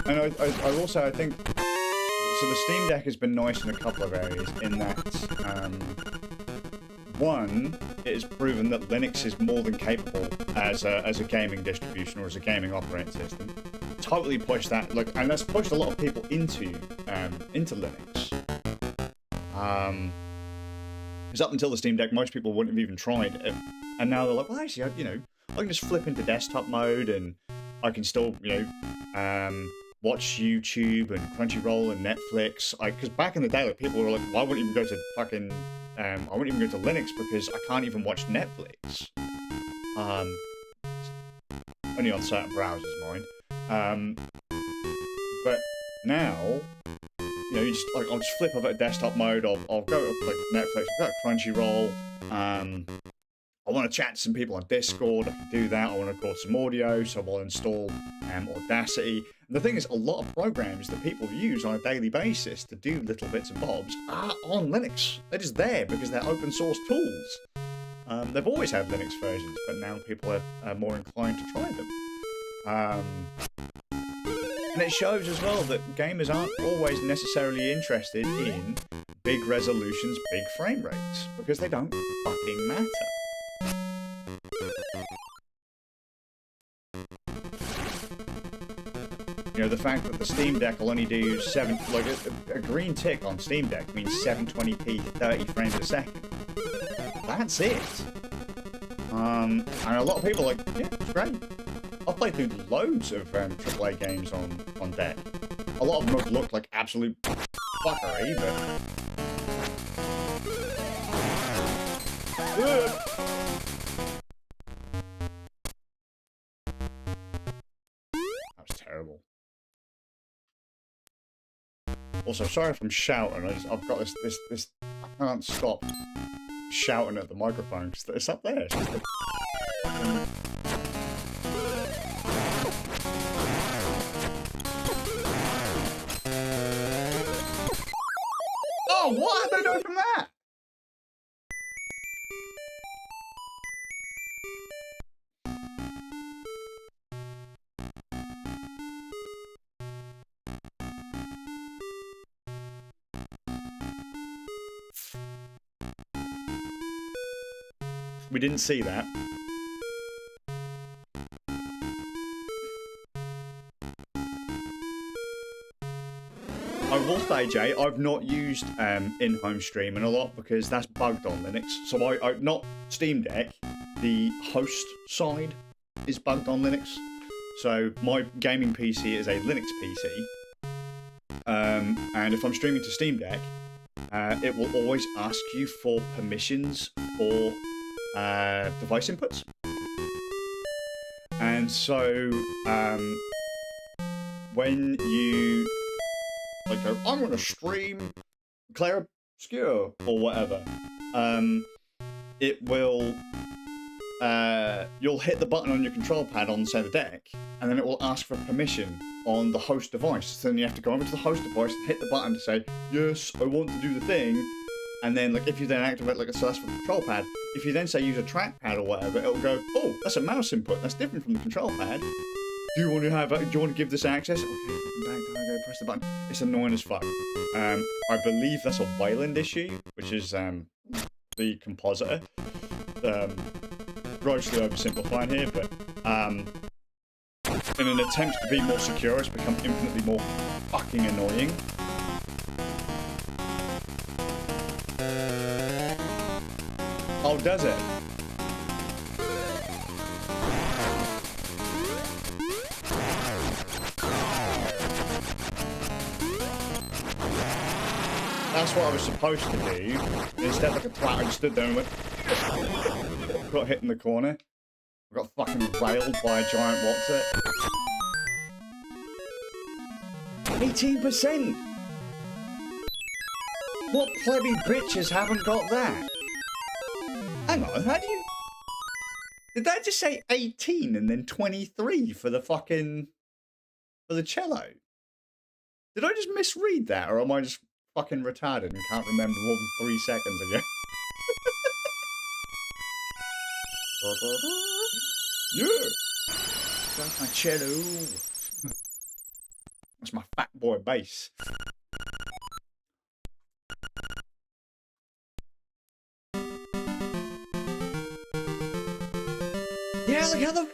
And I will say, I think, so the Steam Deck has been nice in a couple of areas, in that, one, it has proven that Linux is more than capable as a gaming distribution or as a gaming operating system. Totally pushed that, and that's pushed a lot of people into Linux. Because up until the Steam Deck, most people wouldn't have even tried it, and now they're like, well, actually, I can just flip into desktop mode, and I can still, watch YouTube and Crunchyroll and Netflix. Because back in the day, like, people were like, well, I wouldn't even go to fucking, I wouldn't even go to Linux because I can't even watch Netflix. Only on certain browsers, mind. But now, you just, like, I'll just flip over to desktop mode. I'll go to, like, Netflix, I'll go to Crunchyroll. I want to chat to some people on Discord. I can do that. I want to record some audio, so I'll install Audacity. And the thing is, a lot of programs that people use on a daily basis to do little bits and bobs are on Linux. They're just there because they're open source tools. They've always had Linux versions, but now people are more inclined to try them. And it shows as well that gamers aren't always necessarily interested in big resolutions, big frame rates, because they don't fucking matter. The fact that the Steam Deck will only do a green tick on Steam Deck means 720p 30 frames a second. That's it. And a lot of people are like, yeah, it's great. I've played through loads of AAA games on Deck. A lot of them have looked like absolute fuckery, but... That was terrible. Also, sorry if I'm shouting. I've got this. I can't stop shouting at the microphone because it's up there. It's just oh, what? How did I know from that? We didn't see that. I will say, Jay, I've not used in-home streaming a lot because that's bugged on Linux. So I not Steam Deck, the host side is bugged on Linux. So my gaming PC is a Linux PC. And if I'm streaming to Steam Deck, it will always ask you for permissions for device inputs. And so when you like go, I'm gonna stream Claire Obscure or whatever, it will you'll hit the button on your control pad on, say, the deck, and then it will ask for permission on the host device. So then you have to go over to the host device and hit the button to say, yes, I want to do the thing. And then, like, if you then activate, like, so that's for the control pad. If you then say use a trackpad or whatever, it'll go, oh, that's a mouse input. That's different from the control pad. Do you want to give this access? Okay, fucking back down, go press the button. It's annoying as fuck. I believe that's a Wayland issue, which is the compositor. Grossly oversimplifying here, but in an attempt to be more secure, it's become infinitely more fucking annoying. Oh, does it? That's what I was supposed to do. Instead, like a twat, I just stood there and went... got hit in the corner. I got fucking railed by a giant what's-it. 18%! What plebby bitches haven't got that? Hang on, how do you... Did that just say 18 and then 23 for the fucking... for the cello? Did I just misread that, or am I just fucking retarded and can't remember more than 3 seconds ago? Yeah! That's my cello! That's my fat boy bass. Yeah, like how the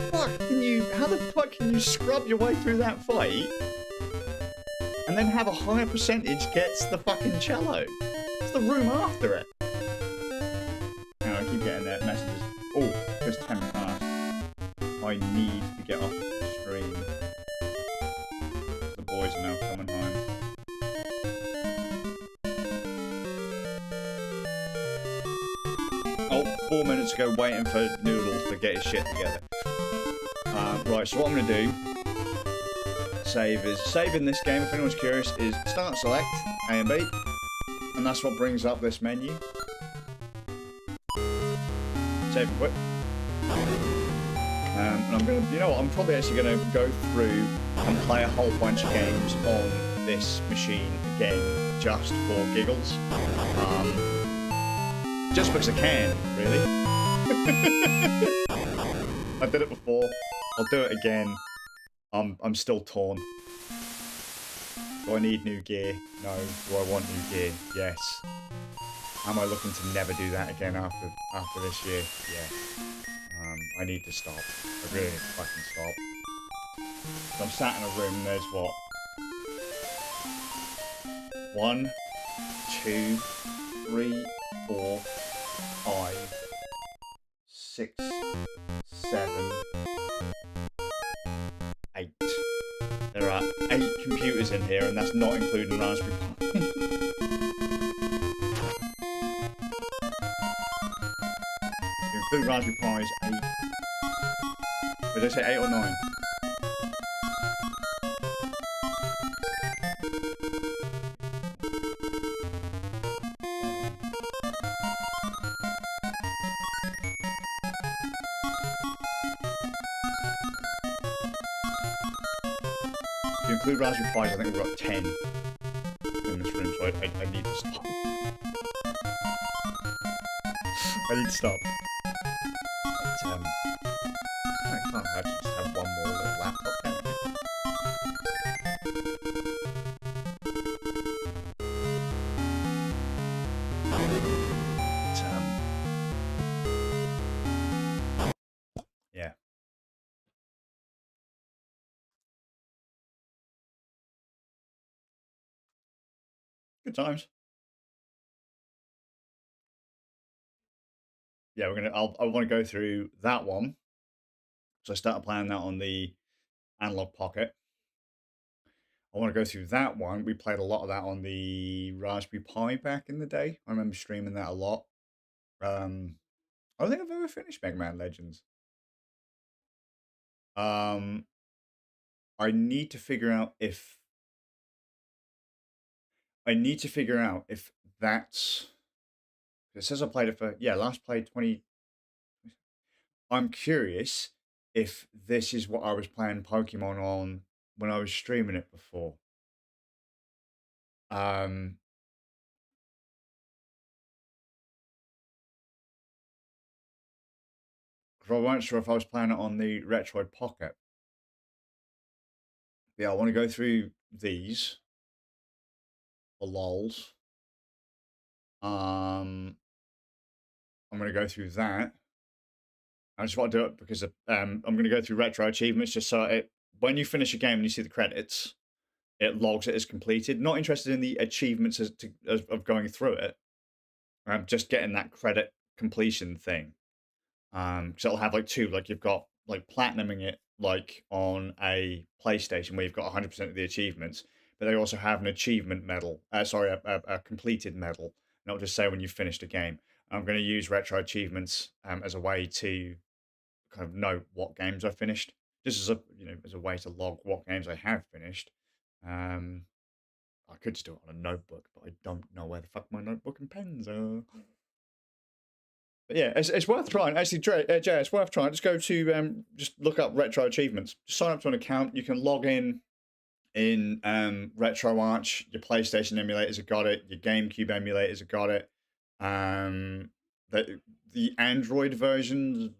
fuck can you scrub your way through that fight and then have a higher percentage gets the fucking cello? It's the room after it. And I keep getting that messages. Oh, just 10 past. I need to get off the stream. The boys are now coming home. Oh, 4 minutes ago, waiting for Noodles to get his shit together. Right, so what I'm going to do, save in this game, if anyone's curious, is start select, A and B, and that's what brings up this menu. Save and quit. And I'm going to, you know what, I'm probably actually going to go through and play a whole bunch of games on this machine again, just for giggles. Just because I can, really. I did it before. I'll do it again. I'm still torn. Do I need new gear? No. Do I want new gear? Yes. Am I looking to never do that again after this year? Yeah. I need to stop. I really need to fucking stop. So I'm sat in a room and there's what? 1, 2, 3, 4, 5, 6, 7, 8. There are 8 computers in here, and that's not including Raspberry Pi. If you include Raspberry Pi's 8. Did I say 8 or 9? If you include Raspberry Pis, I think we've got 10 in this room, so I need to stop. I need to stop. But, I can't actually just have one more little laptop, can I? But, yeah. Good times. Yeah, I want to go through that one. So I started playing that on the Analog Pocket. I want to go through that one. We played a lot of that on the Raspberry Pi back in the day. I remember streaming that a lot. I don't think I've ever finished Mega Man Legends. I need to figure out if that's. It says I played it for last played 20. I'm curious if this is what I was playing Pokemon on when I was streaming it before. Because I wasn't sure if I was playing it on the Retroid Pocket. Yeah, I want to go through these. The lols. I'm going to go through that. I just want to do it because I'm going to go through retro achievements just so when you finish a game and you see the credits, it logs it as completed. Not interested in the achievements of going through it. I'm just getting that credit completion thing. Because it'll have like 2, like you've got like platinuming it like on a PlayStation where you've got 100% of the achievements, but they also have an achievement medal. A completed medal. And it'll just say when you've finished a game. I'm going to use retro achievements as a way to kind of know what games I've finished, just as a way to log what games I have finished. I could just do it on a notebook, but I don't know where the fuck my notebook and pens are. But yeah, it's worth trying. Actually, Jay, it's worth trying. Just go to just look up retro achievements. Just sign up to an account. You can log in RetroArch. Your PlayStation emulators have got it. Your GameCube emulators have got it. The Android versions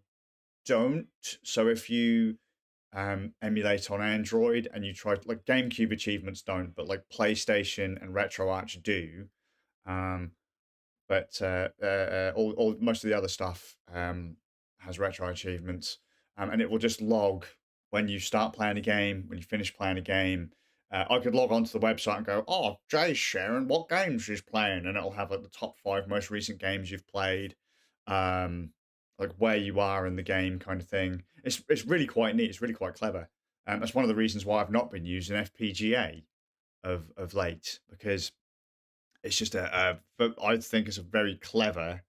don't. So if you emulate on Android and you try, like GameCube achievements don't, but like PlayStation and RetroArch do. But most of the other stuff has retro achievements, and it will just log when you start playing a game, when you finish playing a game. I could log onto the website and go, "Oh, Jay's sharing what games she's playing," and it'll have like the top 5 most recent games you've played. like where you are in the game kind of thing. It's really quite neat. It's really quite clever. That's one of the reasons why I've not been using FPGA of late, because it's just I think it's a very clever,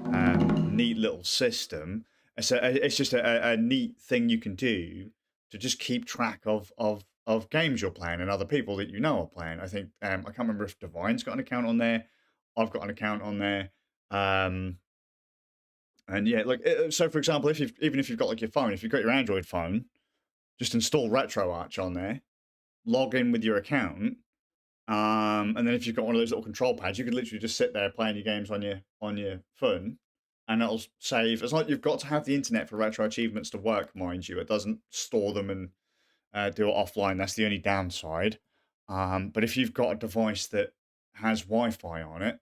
neat little system. It's just a neat thing you can do to just keep track of games you're playing and other people that you know are playing. I think I can't remember if Divine's got an account on there. I've got an account on there. And yeah, like so for example, even if you've got like your phone, if you've got your Android phone, just install RetroArch on there, log in with your account, and then if you've got one of those little control pads, you could literally just sit there playing your games on your phone, and it'll save. It's like you've got to have the internet for retro achievements to work, mind you. It doesn't store them and do it offline. That's the only downside. But if you've got a device that has Wi-Fi on it,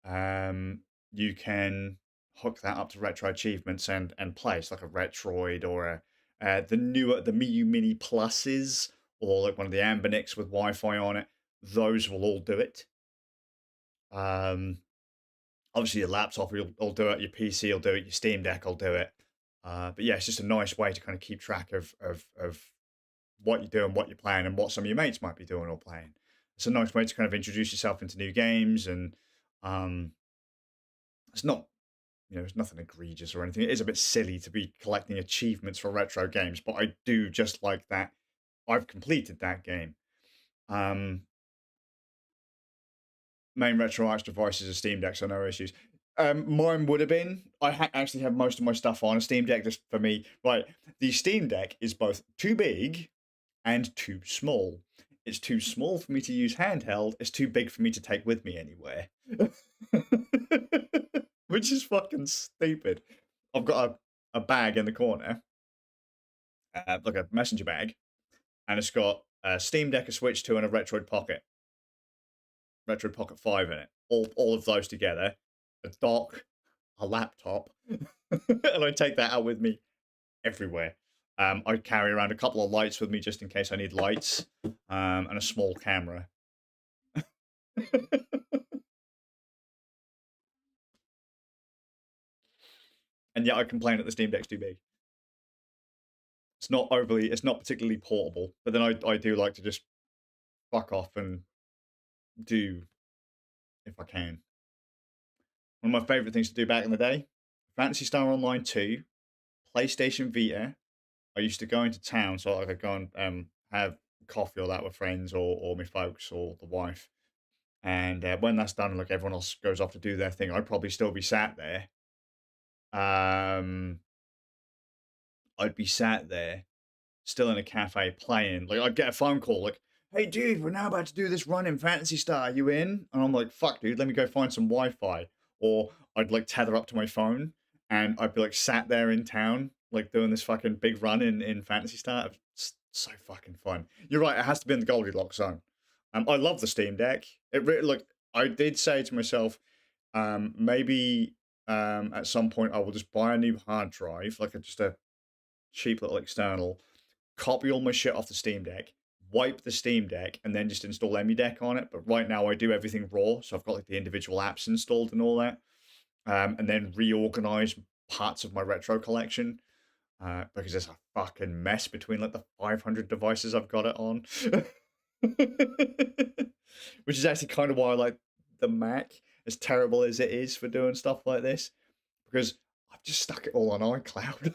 um, you can hook that up to retro achievements and play. It's like a Retroid or the Miu Mini Pluses, or like one of the Ambinics with Wi-Fi on it. Those will all do it. Um, Obviously, your laptop will do it, your PC will do it, your Steam Deck will do it. But yeah, it's just a nice way to kind of keep track of what you're doing, what you're playing, and what some of your mates might be doing or playing. It's a nice way to kind of introduce yourself into new games, and um, it's not, it's nothing egregious or anything. It is a bit silly to be collecting achievements for retro games, but I do just like that I've completed that game. Main RetroArch devices are Steam Deck, so no issues. Mine would have been. Actually have most of my stuff on a Steam Deck, just for me. Right, the Steam Deck is both too big and too small. It's too small for me to use handheld. It's too big for me to take with me anywhere. Which is fucking stupid. I've got a bag in the corner, like a messenger bag, and it's got a Steam Deck, a Switch 2, and a Retroid Pocket 5 in it. All of those together. A dock, a laptop, and I take that out with me everywhere. I carry around a couple of lights with me just in case I need lights, and a small camera. And yet I complain that the Steam Deck's too big. It's not particularly portable, but then I do like to just fuck off and do if I can. One of my favorite things to do back in the day, Fantasy Star Online 2, PlayStation Vita. I used to go into town, so I could go and have coffee or that with friends, or my folks or the wife. And when that's done, like everyone else goes off to do their thing, I'd probably still be sat there. Um, I'd be sat there, still in a cafe playing. Like I'd get a phone call, like, "Hey, dude, we're now about to do this run in Fantasy Star. Are you in?" And I'm like, "Fuck, dude, let me go find some Wi-Fi." Or I'd like tether up to my phone, and I'd be like sat there in town, like doing this fucking big run in Fantasy Star. It's so fucking fun. You're right. It has to be in the Goldilocks zone. I love the Steam Deck. It really, like, I did say to myself, maybe at some point I will just buy a new hard drive, like just a cheap little external, copy all my shit off the Steam Deck, wipe the Steam Deck, and then just install EmuDeck on it. But right now I do everything raw, so I've got like the individual apps installed and all that, and then reorganize parts of my retro collection, because it's a fucking mess between like the 500 devices I've got it on. Which is actually kind of why I like the Mac, as terrible as it is for doing stuff like this, because I've just stuck it all on iCloud.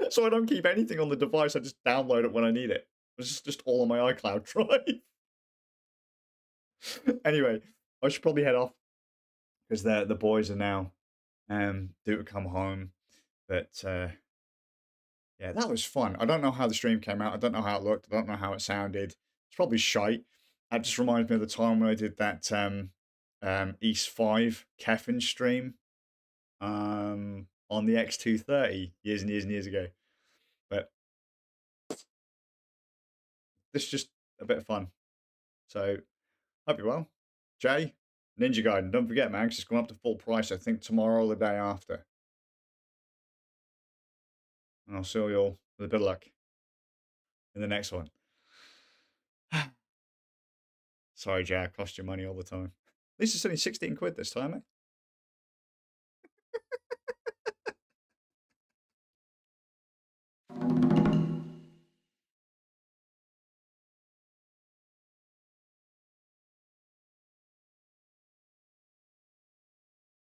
So I don't keep anything on the device. I just download it when I need it. It's just all on my iCloud drive. Anyway, I should probably head off because the boys are now due to come home. But yeah, that was fun. I don't know how the stream came out. I don't know how it looked. I don't know how it sounded. It's probably shite. That just reminds me of the time when I did that East 5 Keffin stream on the X230 years and years and years ago. But this is just a bit of fun. So, hope you're well. Jay, Ninja Gaiden, don't forget, man, 'cause it's going up to full price, I think tomorrow or the day after. And I'll see you all with a bit of luck in the next one. Sorry, Jay, I cost you money all the time. At least it's only 16 quid this time, eh?